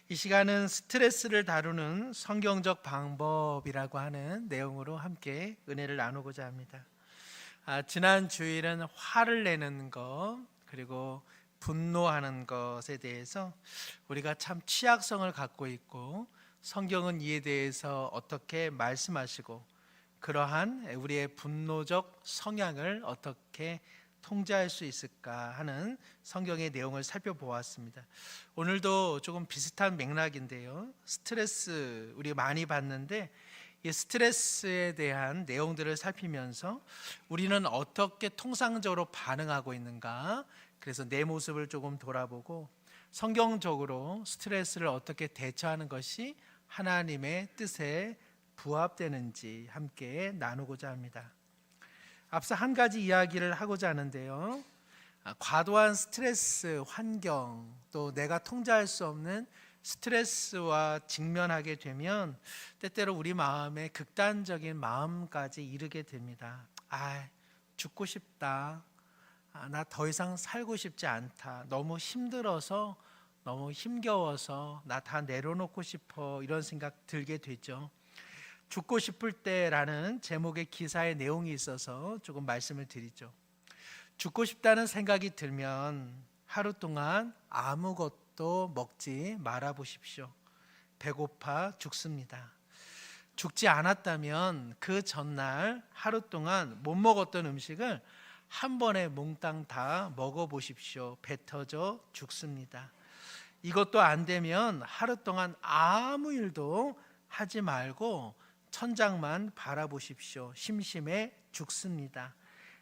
이 시간은 스트레스를 다루는 성경적 방법이라고 하는 내용으로 함께 은혜를 나누고자 합니다. 지난 주일은 화를 내는 것 그리고 분노하는 것에 대해서 우리가 참 취약성을 갖고 있고 성경은 이에 대해서 어떻게 말씀하시고 그러한 우리의 분노적 성향을 어떻게 통제할 수 있을까 하는 성경의 내용을 살펴보았습니다. 오늘도 조금 비슷한 맥락인데요. 스트레스 우리 많이 받는데 이 스트레스에 대한 내용들을 살피면서 우리는 어떻게 통상적으로 반응하고 있는가, 그래서 내 모습을 조금 돌아보고 성경적으로 스트레스를 어떻게 대처하는 것이 하나님의 뜻에 부합되는지 함께 나누고자 합니다. 앞서 한 가지 이야기를 하고자 하는데요. 과도한 스트레스 환경, 또 내가 통제할 수 없는 스트레스와 직면하게 되면 때때로 우리 마음에 극단적인 마음까지 이르게 됩니다. 죽고 싶다. 나 더 이상 살고 싶지 않다. 너무 힘들어서, 너무 힘겨워서 나 다 내려놓고 싶어. 이런 생각 들게 되죠. 죽고 싶을 때라는 제목의 기사의 내용이 있어서 조금 말씀을 드리죠. 죽고 싶다는 생각이 들면 하루 동안 아무것도 먹지 말아 보십시오. 배고파 죽습니다. 죽지 않았다면 그 전날 하루 동안 못 먹었던 음식을 한 번에 몽땅 다 먹어 보십시오. 배 터져 죽습니다. 이것도 안 되면 하루 동안 아무 일도 하지 말고 천장만 바라보십시오. 심심해 죽습니다.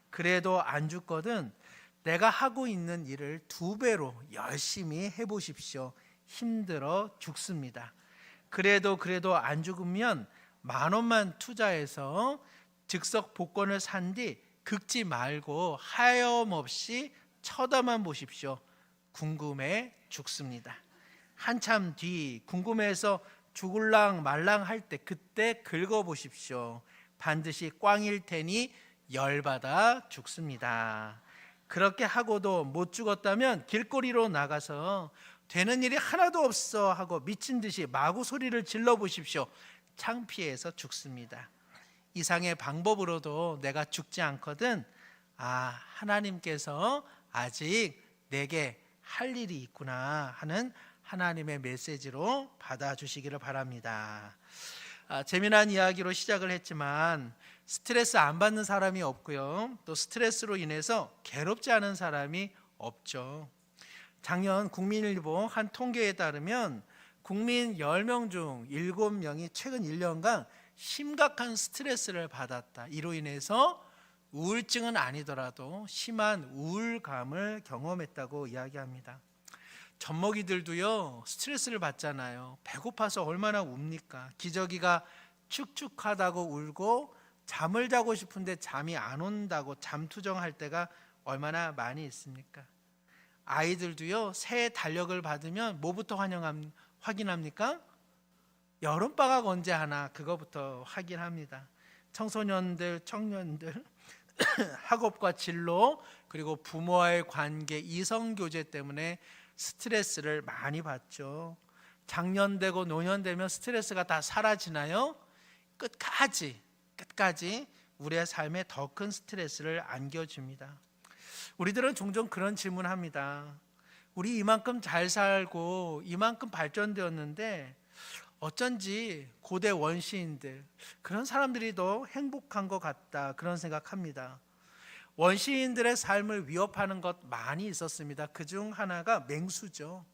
그래도 안 죽거든 내가 하고 있는 일을 2배로 열심히 해보십시오. 힘들어 죽습니다. 그래도 안 죽으면 10,000원만 투자해서 즉석 복권을 산 뒤 긁지 말고 하염없이 쳐다만 보십시오. 궁금해 죽습니다. 한참 뒤 궁금해서 죽을랑 말랑 할 때 그때 긁어보십시오. 반드시 꽝일 테니 열받아 죽습니다. 그렇게 하고도 못 죽었다면 길거리로 나가서 되는 일이 하나도 없어 하고 미친 듯이 마구 소리를 질러보십시오. 창피해서 죽습니다. 이상의 방법으로도 내가 죽지 않거든 하나님께서 아직 내게 할 일이 있구나 하는 하나님의 메시지로 받아주시기를 바랍니다. 재미난 이야기로 시작을 했지만 스트레스 안 받는 사람이 없고요. 또 스트레스로 인해서 괴롭지 않은 사람이 없죠. 작년 국민일보 한 통계에 따르면 국민 10명 중 7명이 최근 1년간 심각한 스트레스를 받았다. 이로 인해서 우울증은 아니더라도 심한 우울감을 경험했다고 이야기합니다. 젖먹이들도요 스트레스를 받잖아요. 배고파서 얼마나 웁니까? 기저귀가 축축하다고 울고 잠을 자고 싶은데 잠이 안 온다고 잠투정할 때가 얼마나 많이 있습니까? 아이들도요 새해 달력을 받으면 뭐부터 확인합니까? 여름방학 언제 하나 그거부터 확인합니다. 청소년들, 청년들 학업과 진로 그리고 부모와의 관계, 이성교제 때문에 스트레스를 많이 받죠. 장년 되고 노년 되면 스트레스가 다 사라지나요? 끝까지 우리의 삶에 더 큰 스트레스를 안겨줍니다. 우리들은 종종 그런 질문합니다. 우리 이만큼 잘 살고 이만큼 발전되었는데 어쩐지 고대 원시인들 그런 사람들이 더 행복한 것 같다 그런 생각합니다. 원시인들의 삶을 위협하는 것 많이 있었습니다. 그중 하나가 맹수죠.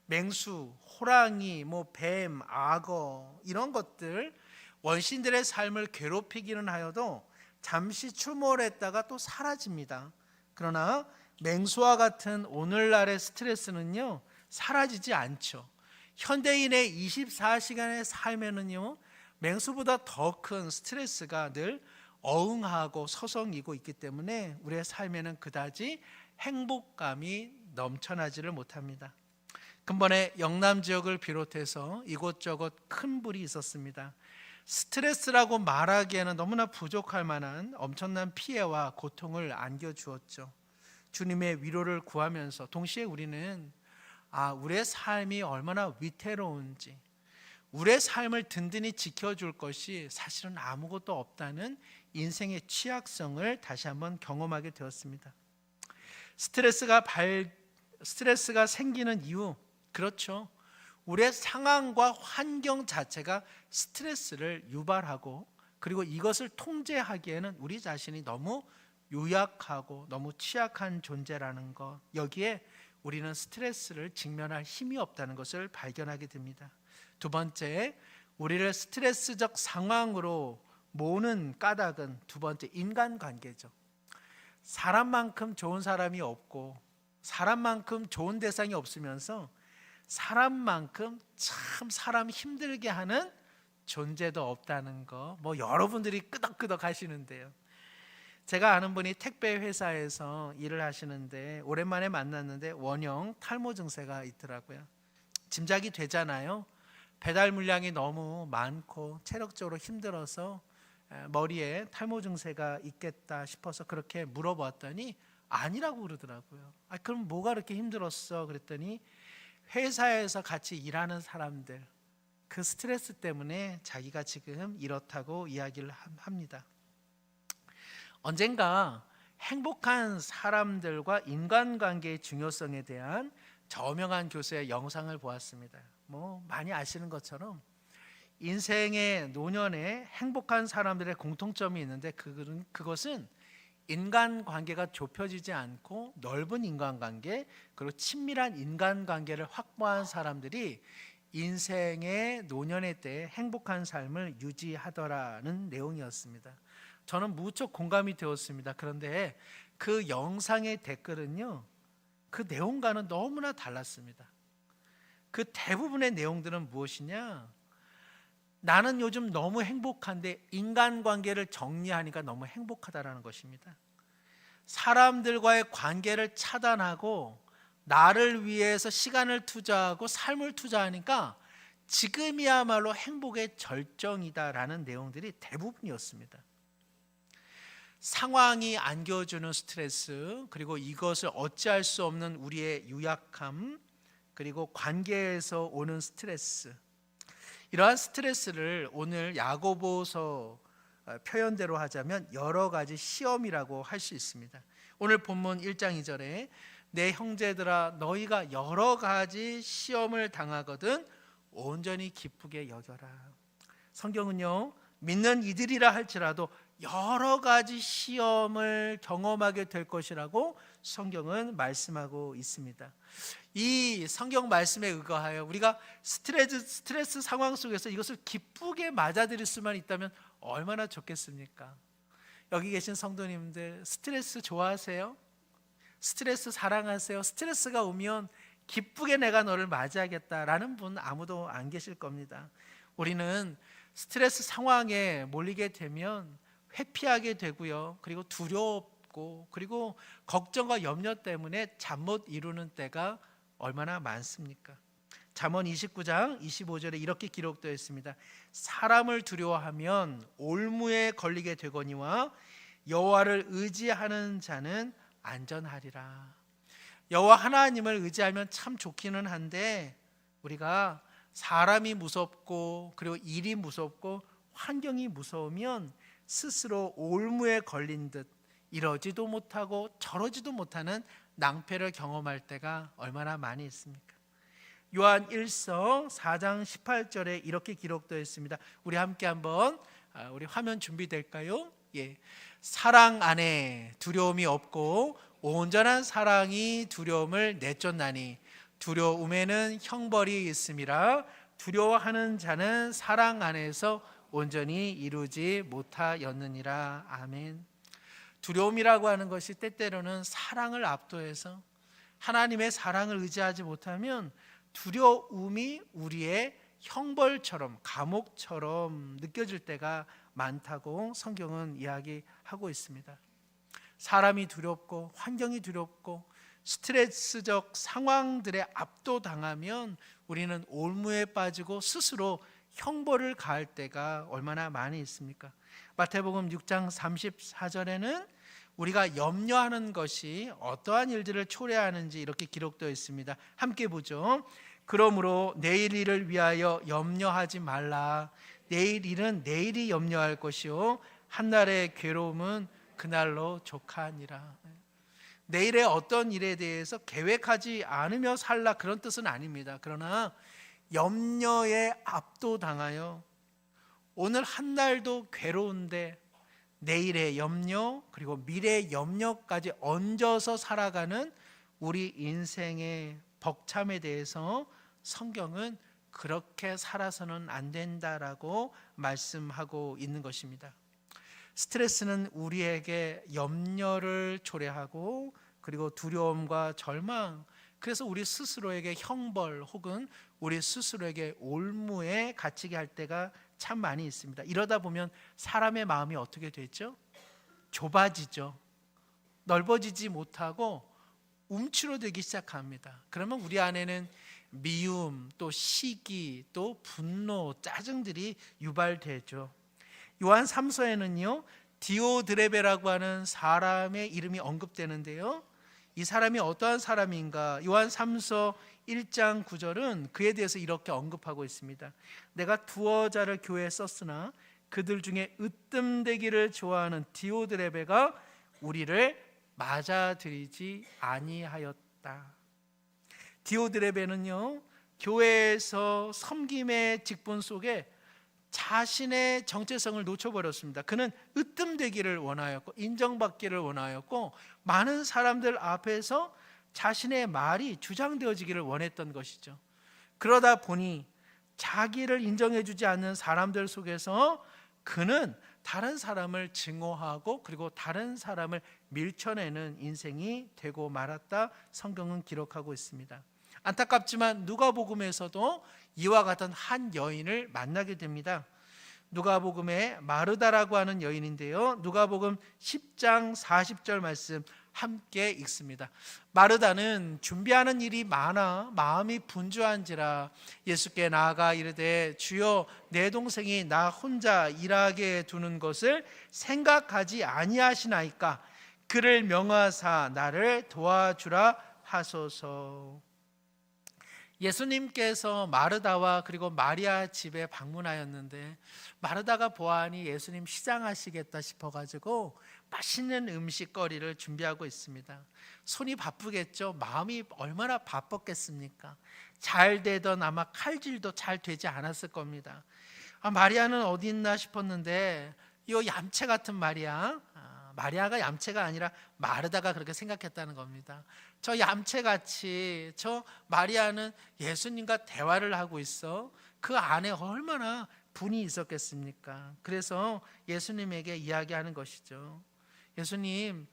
맹수, 호랑이, 뱀, 악어 이런 것들 원시인들의 삶을 괴롭히기는 하여도 잠시 출몰했다가 또 사라집니다. 그러나 맹수와 같은 오늘날의 스트레스는요 사라지지 않죠. 현대인의 24시간의 삶에는요 맹수보다 더 큰 스트레스가 늘 어흥하고 서성이고 있기 때문에 우리의 삶에는 그다지 행복감이 넘쳐나지를 못합니다. 근본에 영남 지역을 비롯해서 이곳저곳 큰 불이 있었습니다. 스트레스라고 말하기에는 너무나 부족할 만한 엄청난 피해와 고통을 안겨주었죠. 주님의 위로를 구하면서 동시에 우리는 우리의 삶이 얼마나 위태로운지, 우리의 삶을 든든히 지켜줄 것이 사실은 아무것도 없다는 인생의 취약성을 다시 한번 경험하게 되었습니다. 스트레스가 생기는 이유, 그렇죠. 우리의 상황과 환경 자체가 스트레스를 유발하고, 그리고 이것을 통제하기에는 우리 자신이 너무 유약하고 너무 취약한 존재라는 것, 여기에 우리는 스트레스를 직면할 힘이 없다는 것을 발견하게 됩니다. 두 번째, 우리를 스트레스적 상황으로 모으는 까닭은 두 번째, 인간관계죠. 사람만큼 좋은 사람이 없고, 사람만큼 좋은 대상이 없으면서 사람만큼 참 사람 힘들게 하는 존재도 없다는 거, 여러분들이 끄덕끄덕 하시는데요. 제가 아는 분이 택배 회사에서 일을 하시는데 오랜만에 만났는데 원형 탈모 증세가 있더라고요. 짐작이 되잖아요. 배달 물량이 너무 많고 체력적으로 힘들어서 머리에 탈모 증세가 있겠다 싶어서 그렇게 물어봤더니 아니라고 그러더라고요. 그럼 뭐가 그렇게 힘들었어? 그랬더니 회사에서 같이 일하는 사람들, 그 스트레스 때문에 자기가 지금 이렇다고 이야기를 합니다. 언젠가 행복한 사람들과 인간관계의 중요성에 대한 저명한 교수의 영상을 보았습니다. 많이 아시는 것처럼 인생의 노년에 행복한 사람들의 공통점이 있는데 그것은 인간관계가 좁혀지지 않고 넓은 인간관계, 그리고 친밀한 인간관계를 확보한 사람들이 인생의 노년의 때 행복한 삶을 유지하더라는 내용이었습니다. 저는 무척 공감이 되었습니다. 그런데 그 영상의 댓글은요, 그 내용과는 너무나 달랐습니다. 그 대부분의 내용들은 무엇이냐? 나는 요즘 너무 행복한데 인간관계를 정리하니까 너무 행복하다라는 것입니다. 사람들과의 관계를 차단하고 나를 위해서 시간을 투자하고 삶을 투자하니까 지금이야말로 행복의 절정이다라는 내용들이 대부분이었습니다. 상황이 안겨주는 스트레스, 그리고 이것을 어찌할 수 없는 우리의 유약함, 그리고 관계에서 오는 스트레스, 이러한 스트레스를 오늘 야고보서 표현대로 하자면 여러 가지 시험이라고 할 수 있습니다. 오늘 본문 1장 2절에 내 형제들아 너희가 여러 가지 시험을 당하거든 온전히 기쁘게 여겨라. 성경은요, 믿는 이들이라 할지라도 여러 가지 시험을 경험하게 될 것이라고 성경은 말씀하고 있습니다. 이 성경 말씀에 의거하여 우리가 스트레스 상황 속에서 이것을 기쁘게 맞아들일 수만 있다면 얼마나 좋겠습니까? 여기 계신 성도님들, 스트레스 좋아하세요? 스트레스 사랑하세요? 스트레스가 오면 기쁘게 내가 너를 맞이하겠다라는 분 아무도 안 계실 겁니다. 우리는 스트레스 상황에 몰리게 되면 회피하게 되고요, 그리고 두렵고, 그리고 걱정과 염려 때문에 잠 못 이루는 때가 얼마나 많습니까? 잠언 29장 25절에 이렇게 기록되어 있습니다. 사람을 두려워하면 올무에 걸리게 되거니와 여호와를 의지하는 자는 안전하리라. 여호와 하나님을 의지하면 참 좋기는 한데 우리가 사람이 무섭고 그리고 일이 무섭고 환경이 무서우면 스스로 올무에 걸린 듯 이러지도 못하고 저러지도 못하는 낭패를 경험할 때가 얼마나 많이 있습니까? 요한 1서 4장 18절에 이렇게 기록되어 있습니다. 우리 함께 한번, 우리 화면 준비될까요? 예. 사랑 안에 두려움이 없고 온전한 사랑이 두려움을 내쫓나니 두려움에는 형벌이 있음이라. 두려워하는 자는 사랑 안에서 온전히 이루지 못하였느니라. 아멘. 두려움이라고 하는 것이 때때로는 사랑을 압도해서 하나님의 사랑을 의지하지 못하면 두려움이 우리의 형벌처럼, 감옥처럼 느껴질 때가 많다고 성경은 이야기하고 있습니다. 사람이 두렵고 환경이 두렵고 스트레스적 상황들에 압도당하면 우리는 올무에 빠지고 스스로 형벌을 가할 때가 얼마나 많이 있습니까? 마태복음 6장 34절에는 우리가 염려하는 것이 어떠한 일들을 초래하는지 이렇게 기록되어 있습니다. 함께 보죠. 그러므로 내일 일을 위하여 염려하지 말라. 내일 일은 내일이 염려할 것이요 한날의 괴로움은 그날로 족하니라. 내일의 어떤 일에 대해서 계획하지 않으며 살라 그런 뜻은 아닙니다. 그러나 염려에 압도당하여 오늘 한 날도 괴로운데 내일의 염려 그리고 미래의 염려까지 얹어서 살아가는 우리 인생의 벅참에 대해서 성경은 그렇게 살아서는 안 된다라고 말씀하고 있는 것입니다. 스트레스는 우리에게 염려를 초래하고 그리고 두려움과 절망, 그래서 우리 스스로에게 형벌 혹은 우리 스스로에게 올무에 갇히게 할 때가 참 많이 있습니다. 이러다 보면 사람의 마음이 어떻게 되죠? 좁아지죠. 넓어지지 못하고 움츠러들기 시작합니다. 그러면 우리 안에는 미움, 또 시기, 또 분노, 짜증들이 유발되죠. 요한 3서에는요 디오드레베라고 하는 사람의 이름이 언급되는데요, 이 사람이 어떠한 사람인가? 요한 3서 1장 9절은 그에 대해서 이렇게 언급하고 있습니다. 내가 두어 자를 교회에 썼으나 그들 중에 으뜸되기를 좋아하는 디오드레베가 우리를 맞아들이지 아니하였다. 디오드레베는요 교회에서 섬김의 직분 속에 자신의 정체성을 놓쳐버렸습니다. 그는 으뜸되기를 원하였고 인정받기를 원하였고 많은 사람들 앞에서 자신의 말이 주장되어지기를 원했던 것이죠. 그러다 보니 자기를 인정해주지 않는 사람들 속에서 그는 다른 사람을 증오하고 그리고 다른 사람을 밀쳐내는 인생이 되고 말았다, 성경은 기록하고 있습니다. 안타깝지만 누가복음에서도 이와 같은 한 여인을 만나게 됩니다. 누가복음에 마르다라고 하는 여인인데요, 누가복음 10장 40절 말씀 함께 읽습니다. 마르다는 준비하는 일이 많아 마음이 분주한지라 예수께 나아가 이르되 주여 내 동생이 나 혼자 일하게 두는 것을 생각하지 아니하시나이까 그를 명하사 나를 도와주라 하소서. 예수님께서 마르다와 그리고 마리아 집에 방문하였는데 마르다가 보아하니 예수님 시장하시겠다 싶어가지고 맛있는 음식거리를 준비하고 있습니다. 손이 바쁘겠죠. 마음이 얼마나 바빴겠습니까? 잘 되던 아마 칼질도 잘 되지 않았을 겁니다. 마리아는 어디 있나 싶었는데 이 얌체 같은 마리아가 얌체가 아니라 마르다가 그렇게 생각했다는 겁니다. 저 얌체같이 저 마리아는 예수님과 대화를 하고 있어. 그 안에 얼마나 분이 있었겠습니까? 그래서 예수님에게 이야기하는 것이죠. 예수님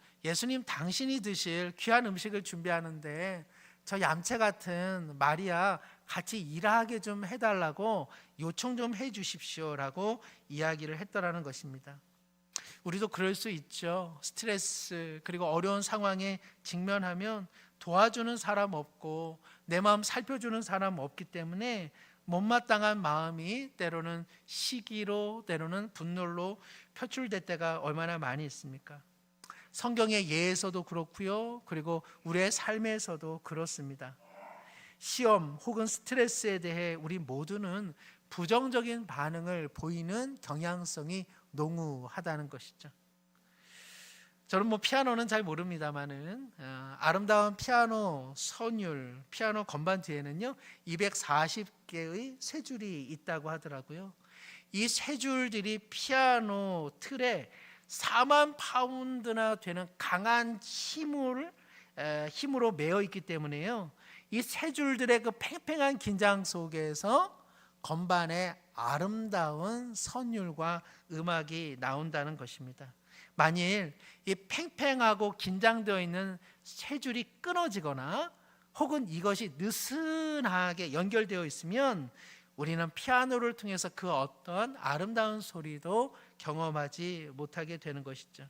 당신이 드실 귀한 음식을 준비하는데 저 얌체 같은 마리아 같이 일하게 좀 해달라고 요청 좀 해주십시오라고 이야기를 했더라는 것입니다. 우리도 그럴 수 있죠. 스트레스 그리고 어려운 상황에 직면하면 도와주는 사람 없고 내 마음 살펴주는 사람 없기 때문에 못마땅한 마음이 때로는 시기로 때로는 분노로 표출될 때가 얼마나 많이 있습니까? 성경의 예에서도 그렇고요, 그리고 우리의 삶에서도 그렇습니다. 시험 혹은 스트레스에 대해 우리 모두는 부정적인 반응을 보이는 경향성이 농후하다는 것이죠. 저는 피아노는 잘 모릅니다만은 아름다운 피아노 선율, 피아노 건반 뒤에는요 240개의 세 줄이 있다고 하더라고요. 이 세 줄들이 피아노 틀에 4만 파운드나 되는 강한 힘으로 매어 있기 때문에요. 이 세 줄들의 그 팽팽한 긴장 속에서 건반의 아름다운 선율과 음악이 나온다는 것입니다. 만일 이 팽팽하고 긴장되어 있는 세 줄이 끊어지거나 혹은 이것이 느슨하게 연결되어 있으면 우리는 피아노를 통해서 그 어떤 아름다운 소리도 경험하지 못하게 되는 것이죠.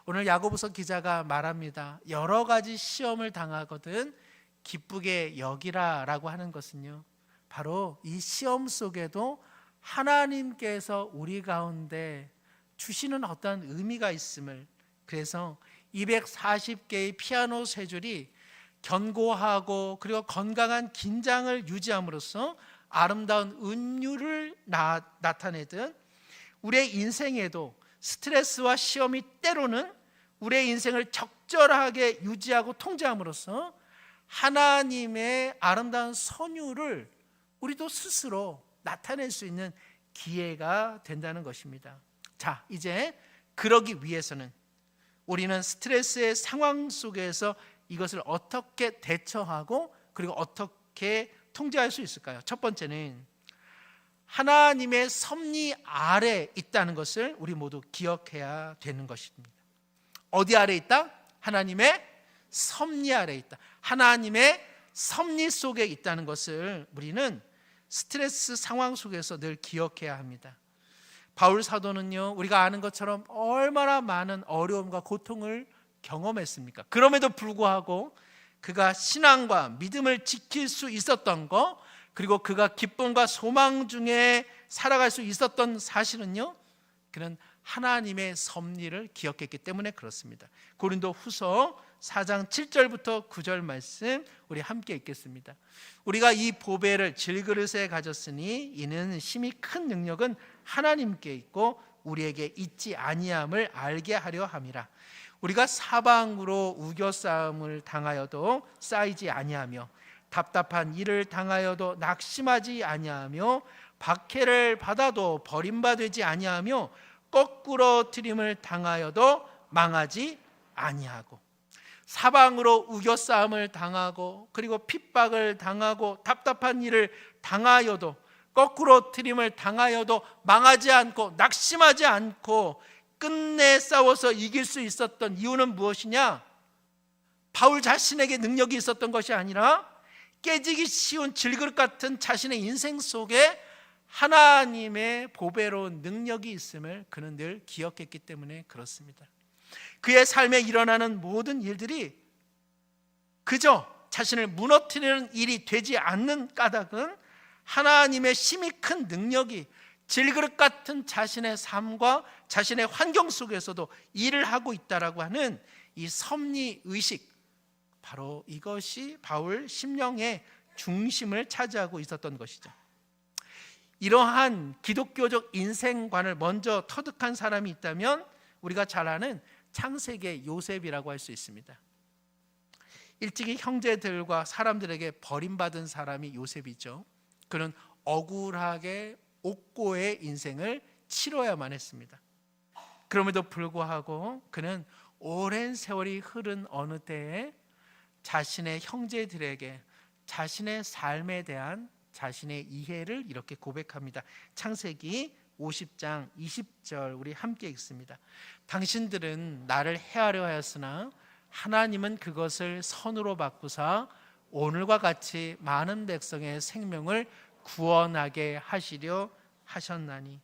오늘 야고보서 기자가 말합니다. 여러 가지 시험을 당하거든 기쁘게 여기라라고 하는 것은요, 바로 이 시험 속에도 하나님께서 우리 가운데 주시는 어떤 의미가 있음을, 그래서 240개의 피아노 세 줄이 견고하고 그리고 건강한 긴장을 유지함으로써 아름다운 은유를 나타내듯 우리의 인생에도 스트레스와 시험이 때로는 우리의 인생을 적절하게 유지하고 통제함으로써 하나님의 아름다운 선율을 우리도 스스로 나타낼 수 있는 기회가 된다는 것입니다. 자, 이제 그러기 위해서는 우리는 스트레스의 상황 속에서 이것을 어떻게 대처하고 그리고 어떻게 통제할 수 있을까요? 첫 번째는 하나님의 섭리 아래 있다는 것을 우리 모두 기억해야 되는 것입니다. 어디 아래 있다? 하나님의 섭리 아래 있다. 하나님의 섭리 속에 있다는 것을 우리는 스트레스 상황 속에서 늘 기억해야 합니다. 바울 사도는요, 우리가 아는 것처럼 얼마나 많은 어려움과 고통을 경험했습니까? 그럼에도 불구하고 그가 신앙과 믿음을 지킬 수 있었던 것, 그리고 그가 기쁨과 소망 중에 살아갈 수 있었던 사실은요, 그는 하나님의 섭리를 기억했기 때문에 그렇습니다. 고린도 후서 4장 7절부터 9절 말씀 우리 함께 읽겠습니다. 우리가 이 보배를 질그릇에 가졌으니 이는 심히 큰 능력은 하나님께 있고 우리에게 있지 아니함을 알게 하려 함이라. 우리가 사방으로 우겨싸움을 당하여도 쌓이지 아니하며 답답한 일을 당하여도 낙심하지 아니하며 박해를 받아도 버림받지 아니하며 거꾸로 트림을 당하여도 망하지 아니하고, 사방으로 우겨싸움을 당하고 그리고 핍박을 당하고 답답한 일을 당하여도 거꾸로 트림을 당하여도 망하지 않고 낙심하지 않고 끝내 싸워서 이길 수 있었던 이유는 무엇이냐? 바울 자신에게 능력이 있었던 것이 아니라 깨지기 쉬운 질그릇 같은 자신의 인생 속에 하나님의 보배로운 능력이 있음을 그는 늘 기억했기 때문에 그렇습니다. 그의 삶에 일어나는 모든 일들이 그저 자신을 무너뜨리는 일이 되지 않는 까닭은 하나님의 심히 큰 능력이 질그릇 같은 자신의 삶과 자신의 환경 속에서도 일을 하고 있다라고 하는 이 섭리 의식, 바로 이것이 바울 심령의 중심을 차지하고 있었던 것이죠. 이러한 기독교적 인생관을 먼저 터득한 사람이 있다면 우리가 잘 아는 창세기의 요셉이라고 할 수 있습니다. 일찍이 형제들과 사람들에게 버림받은 사람이 요셉이죠. 그는 억울하게 옥고의 인생을 치러야만 했습니다. 그럼에도 불구하고 그는 오랜 세월이 흐른 어느 때에 자신의 형제들에게 자신의 삶에 대한 자신의 이해를 이렇게 고백합니다. 창세기 50장 20절 우리 함께 읽습니다. 당신들은 나를 해하려 하였으나 하나님은 그것을 선으로 바꾸사 오늘과 같이 많은 백성의 생명을 구원하게 하시려 하셨나니.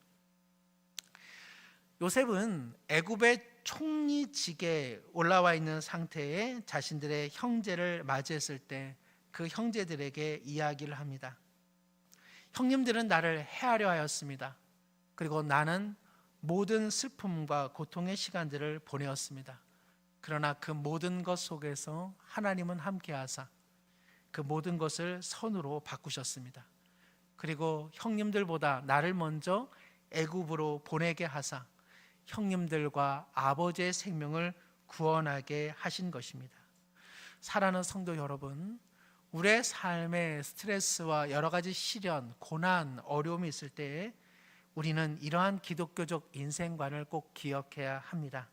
요셉은 애굽의 총리직에 올라와 있는 상태에 자신들의 형제를 맞이했을 때 그 형제들에게 이야기를 합니다. 형님들은 나를 해하려 하였습니다. 그리고 나는 모든 슬픔과 고통의 시간들을 보내었습니다. 그러나 그 모든 것 속에서 하나님은 함께하사 그 모든 것을 선으로 바꾸셨습니다. 그리고 형님들보다 나를 먼저 애굽으로 보내게 하사 형님들과 아버지의 생명을 구원하게 하신 것입니다. 사랑하는 성도 여러분, 우리의 삶에 스트레스와 여러 가지 시련, 고난, 어려움이 있을 때 우리는 이러한 기독교적 인생관을 꼭 기억해야 합니다.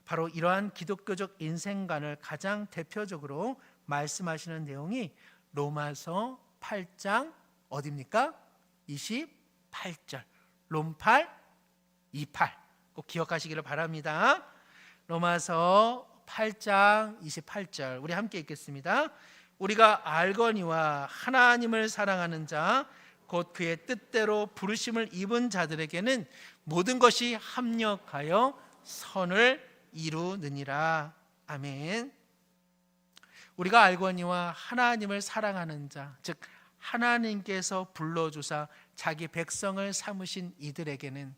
바로 이러한 기독교적 인생관을 가장 대표적으로 말씀하시는 내용이 로마서 8장 어디입니까? 28절. 롬8 28 꼭 기억하시기를 바랍니다. 로마서 8장 28절 우리 함께 읽겠습니다. 우리가 알거니와 하나님을 사랑하는 자 곧 그의 뜻대로 부르심을 입은 자들에게는 모든 것이 합력하여 선을 이루느니라. 아멘. 우리가 알거니와 하나님을 사랑하는 자, 즉 하나님께서 불러주사 자기 백성을 삼으신 이들에게는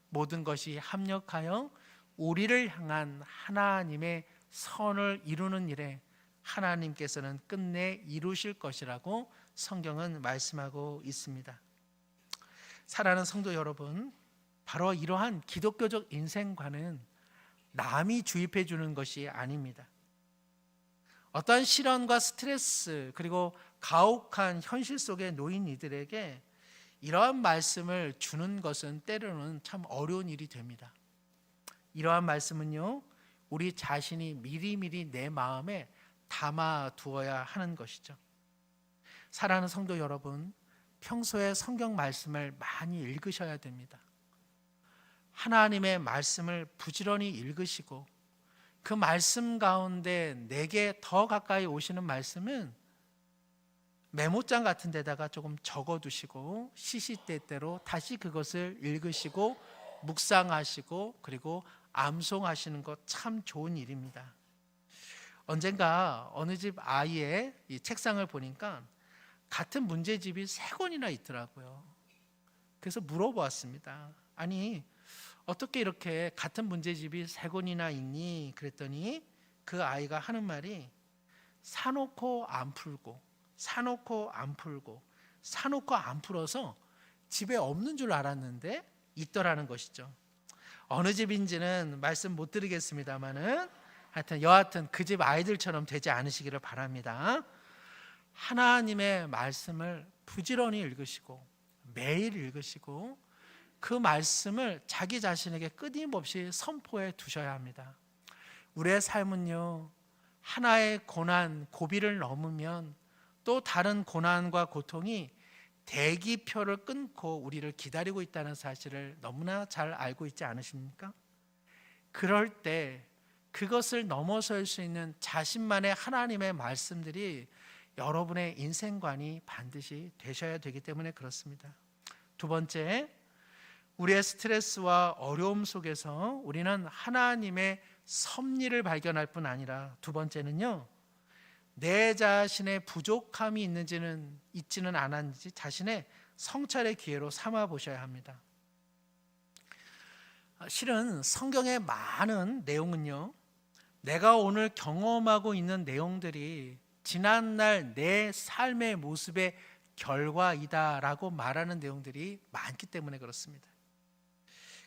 모든 것이 합력하여 우리를 향한 하나님의 선을 이루는 일에 하나님께서는 끝내 이루실 것이라고 성경은 말씀하고 있습니다. 사랑하는 성도 여러분, 바로 이러한 기독교적 인생관은 남이 주입해 주는 것이 아닙니다. 어떠한 시련과 스트레스 그리고 가혹한 현실 속에 놓인 이들에게 이러한 말씀을 주는 것은 때로는 참 어려운 일이 됩니다. 이러한 말씀은요, 우리 자신이 미리미리 내 마음에 담아 두어야 하는 것이죠. 사랑하는 성도 여러분, 평소에 성경 말씀을 많이 읽으셔야 됩니다. 하나님의 말씀을 부지런히 읽으시고 그 말씀 가운데 내게 더 가까이 오시는 말씀은 메모장 같은 데다가 조금 적어두시고 시시때때로 다시 그것을 읽으시고 묵상하시고 그리고 암송하시는 것 참 좋은 일입니다. 언젠가 어느 집 아이의 이 책상을 보니까 같은 문제집이 3권이나 있더라고요. 그래서 물어보았습니다. 아니, 어떻게 이렇게 같은 문제집이 3권이나 있니? 그랬더니 그 아이가 하는 말이 사놓고 안 풀고 사놓고 안 풀고 사놓고 안 풀어서 집에 없는 줄 알았는데 있더라는 것이죠. 어느 집인지는 말씀 못 드리겠습니다만은 여하튼 그 집 아이들처럼 되지 않으시기를 바랍니다. 하나님의 말씀을 부지런히 읽으시고 매일 읽으시고 그 말씀을 자기 자신에게 끊임없이 선포해 두셔야 합니다. 우리의 삶은요, 하나의 고난, 고비를 넘으면 또 다른 고난과 고통이 대기표를 끊고 우리를 기다리고 있다는 사실을 너무나 잘 알고 있지 않으십니까? 그럴 때 그것을 넘어설 수 있는 자신만의 하나님의 말씀들이 여러분의 인생관이 반드시 되셔야 되기 때문에 그렇습니다. 두 번째, 우리의 스트레스와 어려움 속에서 우리는 하나님의 섭리를 발견할 뿐 아니라 두 번째는요, 내 자신의 부족함이 있지는 않았는지 자신의 성찰의 기회로 삼아 보셔야 합니다. 실은 성경의 많은 내용은요, 내가 오늘 경험하고 있는 내용들이 지난날 내 삶의 모습의 결과이다라고 말하는 내용들이 많기 때문에 그렇습니다.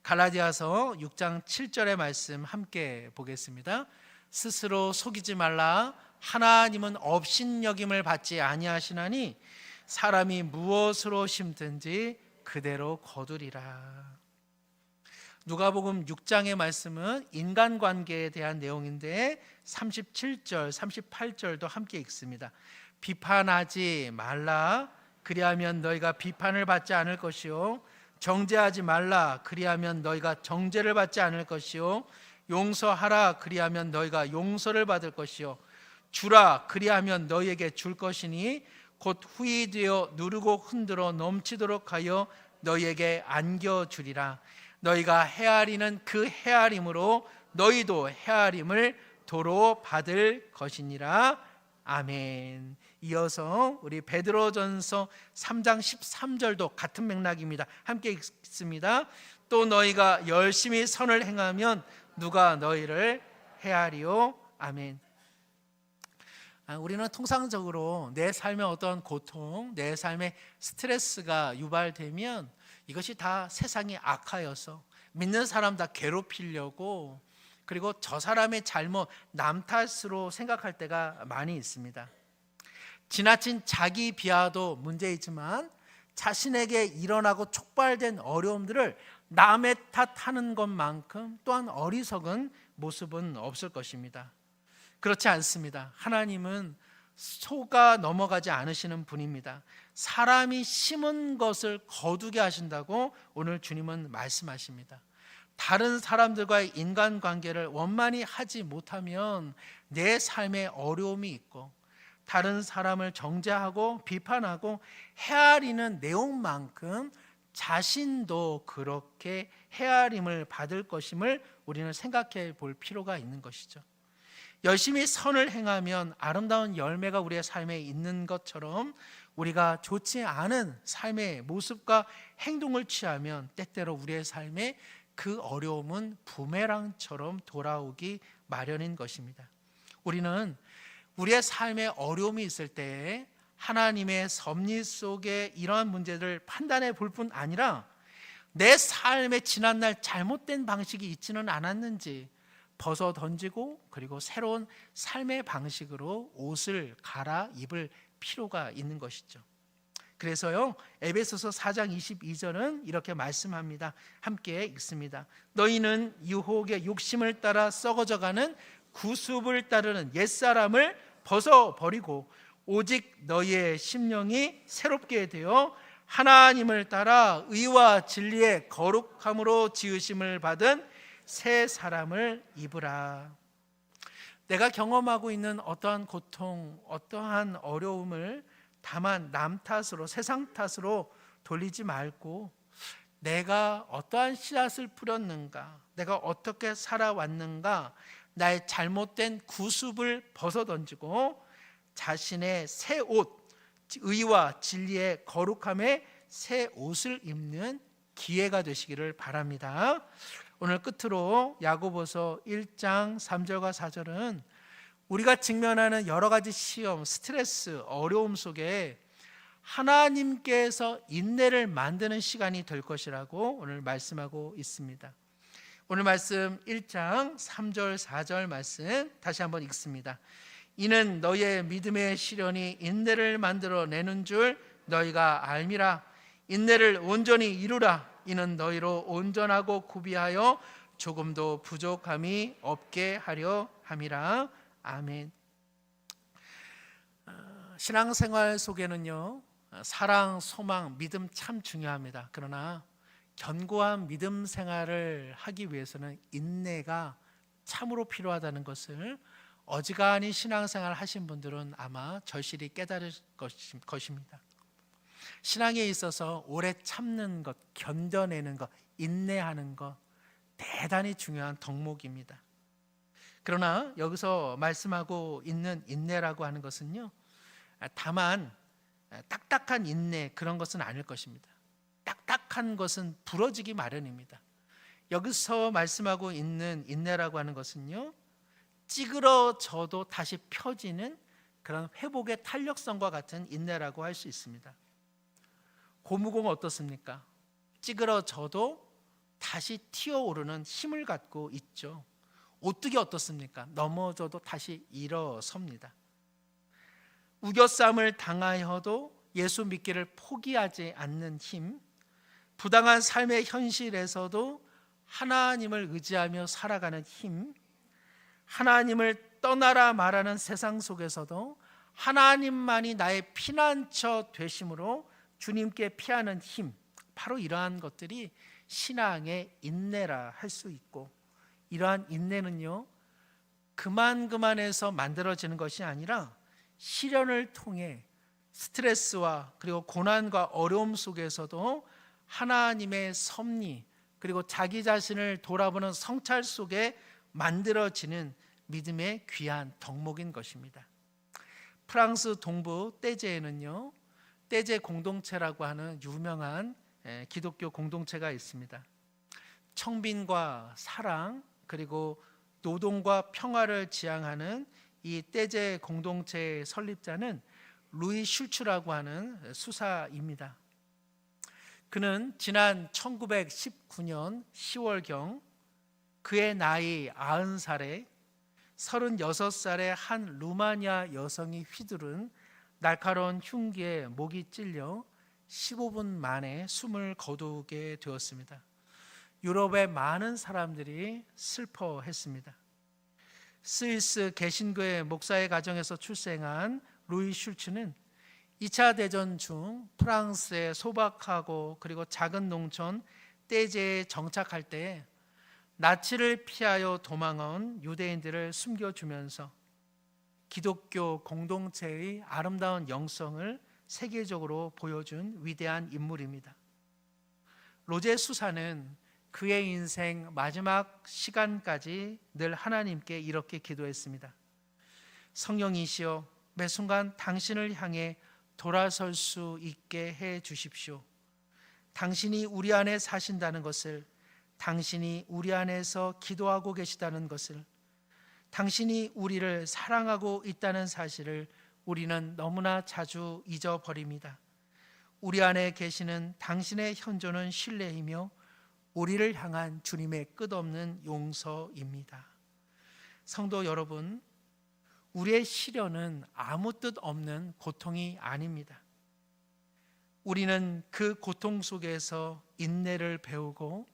갈라디아서 6장 7절의 말씀 함께 보겠습니다. 스스로 속이지 말라. 하나님은 업신여김을 받지 아니하시나니 사람이 무엇으로 심든지 그대로 거두리라. 누가복음 6장의 말씀은 인간관계에 대한 내용인데 37절, 38절도 함께 읽습니다. 비판하지 말라. 그리하면 너희가 비판을 받지 않을 것이요. 정죄하지 말라. 그리하면 너희가 정죄를 받지 않을 것이요. 용서하라. 그리하면 너희가 용서를 받을 것이요. 주라. 그리하면 너희에게 줄 것이니 곧 후이되어 누르고 흔들어 넘치도록 하여 너희에게 안겨주리라. 너희가 헤아리는 그 헤아림으로 너희도 헤아림을 도로 받을 것이니라. 아멘. 이어서 우리 베드로전서 3장 13절도 같은 맥락입니다. 함께 읽습니다. 또 너희가 열심히 선을 행하면 누가 너희를 헤아리요. 아멘. 우리는 통상적으로 내 삶에 어떤 고통, 내 삶에 스트레스가 유발되면 이것이 다 세상이 악하여서 믿는 사람 다 괴롭히려고 그리고 저 사람의 잘못, 남 탓으로 생각할 때가 많이 있습니다. 지나친 자기 비하도 문제이지만 자신에게 일어나고 촉발된 어려움들을 남의 탓하는 것만큼 또한 어리석은 모습은 없을 것입니다. 그렇지 않습니다. 하나님은 속아 넘어가지 않으시는 분입니다. 사람이 심은 것을 거두게 하신다고 오늘 주님은 말씀하십니다. 다른 사람들과의 인간관계를 원만히 하지 못하면 내 삶에 어려움이 있고 다른 사람을 정죄하고 비판하고 헤아리는 내용만큼 자신도 그렇게 헤아림을 받을 것임을 우리는 생각해 볼 필요가 있는 것이죠. 열심히 선을 행하면 아름다운 열매가 우리의 삶에 있는 것처럼 우리가 좋지 않은 삶의 모습과 행동을 취하면 때때로 우리의 삶에 그 어려움은 부메랑처럼 돌아오기 마련인 것입니다. 우리는 우리의 삶에 어려움이 있을 때 하나님의 섭리 속에 이러한 문제를 판단해 볼 뿐 아니라 내 삶의 지난날 잘못된 방식이 있지는 않았는지 벗어 던지고 그리고 새로운 삶의 방식으로 옷을 갈아입을 필요가 있는 것이죠. 그래서요, 에베소서 4장 22절은 이렇게 말씀합니다. 함께 읽습니다. 너희는 유혹의 욕심을 따라 썩어져가는 구습을 따르는 옛사람을 벗어버리고 오직 너희의 심령이 새롭게 되어 하나님을 따라 의와 진리의 거룩함으로 지으심을 받은 새 사람을 입으라. 내가 경험하고 있는 어떠한 고통, 어떠한 어려움을 다만 남 탓으로, 세상 탓으로 돌리지 말고 내가 어떠한 씨앗을 뿌렸는가, 내가 어떻게 살아왔는가, 나의 잘못된 구습을 벗어던지고 자신의 새 옷, 의와 진리의 거룩함의 새 옷을 입는 기회가 되시기를 바랍니다. 오늘 끝으로 야고보서 1장 3절과 4절은 우리가 직면하는 여러 가지 시험, 스트레스, 어려움 속에 하나님께서 인내를 만드는 시간이 될 것이라고 오늘 말씀하고 있습니다. 오늘 말씀 1장 3절 4절 말씀 다시 한번 읽습니다. 이는 너희의 믿음의 시련이 인내를 만들어내는 줄 너희가 알미라. 인내를 온전히 이루라. 이는 너희로 온전하고 구비하여 조금도 부족함이 없게 하려 함이라. 아멘. 신앙생활 속에는요, 사랑, 소망, 믿음 참 중요합니다. 그러나 견고한 믿음 생활을 하기 위해서는 인내가 참으로 필요하다는 것을 어지간히 신앙생활 하신 분들은 아마 절실히 깨달을 것입니다. 신앙에 있어서 오래 참는 것, 견뎌내는 것, 인내하는 것 대단히 중요한 덕목입니다. 그러나 여기서 말씀하고 있는 인내라고 하는 것은요, 다만 딱딱한 인내 그런 것은 아닐 것입니다. 딱딱한 것은 부러지기 마련입니다. 여기서 말씀하고 있는 인내라고 하는 것은요, 찌그러져도 다시 펴지는 그런 회복의 탄력성과 같은 인내라고 할 수 있습니다. 고무공 어떻습니까? 찌그러져도 다시 튀어오르는 힘을 갖고 있죠. 오뚜기 어떻습니까? 넘어져도 다시 일어섭니다. 우겨쌈을 당하여도 예수 믿기를 포기하지 않는 힘, 부당한 삶의 현실에서도 하나님을 의지하며 살아가는 힘, 하나님을 떠나라 말하는 세상 속에서도 하나님만이 나의 피난처 되심으로 주님께 피하는 힘, 바로 이러한 것들이 신앙의 인내라 할 수 있고, 이러한 인내는요, 그만해서 만들어지는 것이 아니라 시련을 통해 스트레스와 그리고 고난과 어려움 속에서도 하나님의 섭리 그리고 자기 자신을 돌아보는 성찰 속에 만들어지는 믿음의 귀한 덕목인 것입니다. 프랑스 동부 떼제에는요, 떼제 공동체라고 하는 유명한 기독교 공동체가 있습니다. 청빈과 사랑 그리고 노동과 평화를 지향하는 이 떼제 공동체의 설립자는 루이 슐츠라고 하는 수사입니다. 그는 지난 1919년 10월경 그의 나이 90살에 36살의 한 루마니아 여성이 휘두른 날카로운 흉기에 목이 찔려 15분 만에 숨을 거두게 되었습니다. 유럽의 많은 사람들이 슬퍼했습니다. 스위스 개신교의 목사의 가정에서 출생한 루이 슐츠는 2차 대전 중 프랑스의 소박하고 그리고 작은 농촌 떼제에 정착할 때 나치를 피하여 도망온 유대인들을 숨겨주면서 기독교 공동체의 아름다운 영성을 세계적으로 보여준 위대한 인물입니다. 로제 수사는 그의 인생 마지막 시간까지 늘 하나님께 이렇게 기도했습니다. 성령이시여, 매 순간 당신을 향해 돌아설 수 있게 해 주십시오. 당신이 우리 안에 사신다는 것을, 당신이 우리 안에서 기도하고 계시다는 것을, 당신이 우리를 사랑하고 있다는 사실을 우리는 너무나 자주 잊어버립니다. 우리 안에 계시는 당신의 현존은 신뢰이며 우리를 향한 주님의 끝없는 용서입니다. 성도 여러분, 우리의 시련은 아무 뜻 없는 고통이 아닙니다. 우리는 그 고통 속에서 인내를 배우고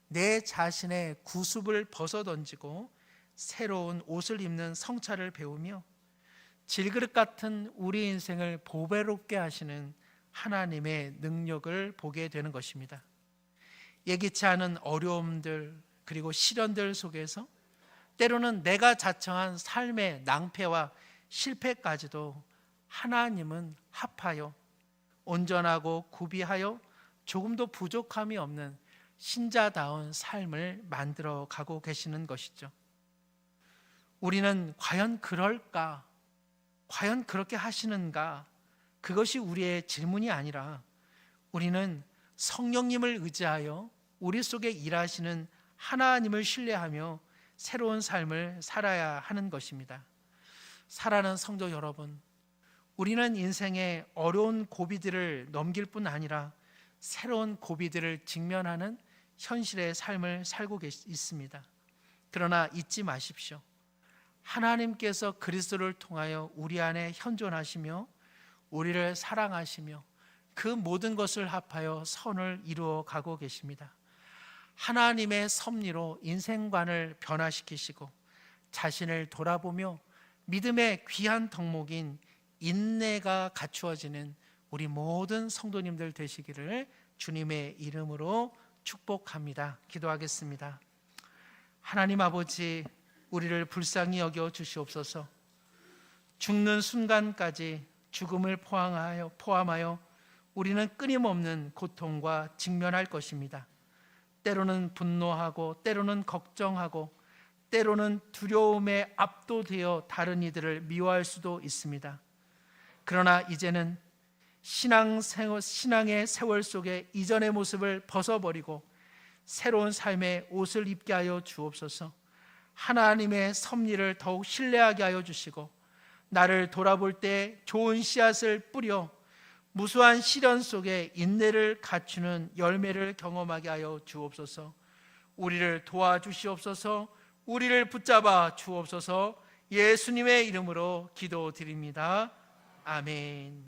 내 자신의 구습을 벗어던지고 새로운 옷을 입는 성찰을 배우며 질그릇 같은 우리 인생을 보배롭게 하시는 하나님의 능력을 보게 되는 것입니다. 예기치 않은 어려움들 그리고 시련들 속에서 때로는 내가 자청한 삶의 낭패와 실패까지도 하나님은 합하여 온전하고 구비하여 조금도 부족함이 없는 신자다운 삶을 만들어 가고 계시는 것이죠. 우리는 과연 그럴까? 과연 그렇게 하시는가? 그것이 우리의 질문이 아니라 우리는 성령님을 의지하여 우리 속에 일하시는 하나님을 신뢰하며 새로운 삶을 살아야 하는 것입니다. 사랑하는 성도 여러분, 우리는 인생의 어려운 고비들을 넘길 뿐 아니라 새로운 고비들을 직면하는 현실의 삶을 살고 있습니다. 그러나 잊지 마십시오. 하나님께서 그리스도를 통하여 우리 안에 현존하시며 우리를 사랑하시며 그 모든 것을 합하여 선을 이루어 가고 계십니다. 하나님의 섭리로 인생관을 변화시키시고 자신을 돌아보며 믿음의 귀한 덕목인 인내가 갖추어지는 우리 모든 성도님들 되시기를 주님의 이름으로 축복합니다. 기도하겠습니다. 하나님 아버지, 우리를 불쌍히 여겨 주시옵소서. 죽는 순간까지 죽음을 포함하여 우리는 끊임없는 고통과 직면할 것입니다. 때로는 분노하고 때로는 걱정하고 때로는 두려움에 압도되어 다른 이들을 미워할 수도 있습니다. 그러나 이제는 신앙의 세월 속에 이전의 모습을 벗어버리고 새로운 삶의 옷을 입게 하여 주옵소서. 하나님의 섭리를 더욱 신뢰하게 하여 주시고 나를 돌아볼 때 좋은 씨앗을 뿌려 무수한 시련 속에 인내를 갖추는 열매를 경험하게 하여 주옵소서. 우리를 도와주시옵소서. 우리를 붙잡아 주옵소서. 예수님의 이름으로 기도드립니다. 아멘.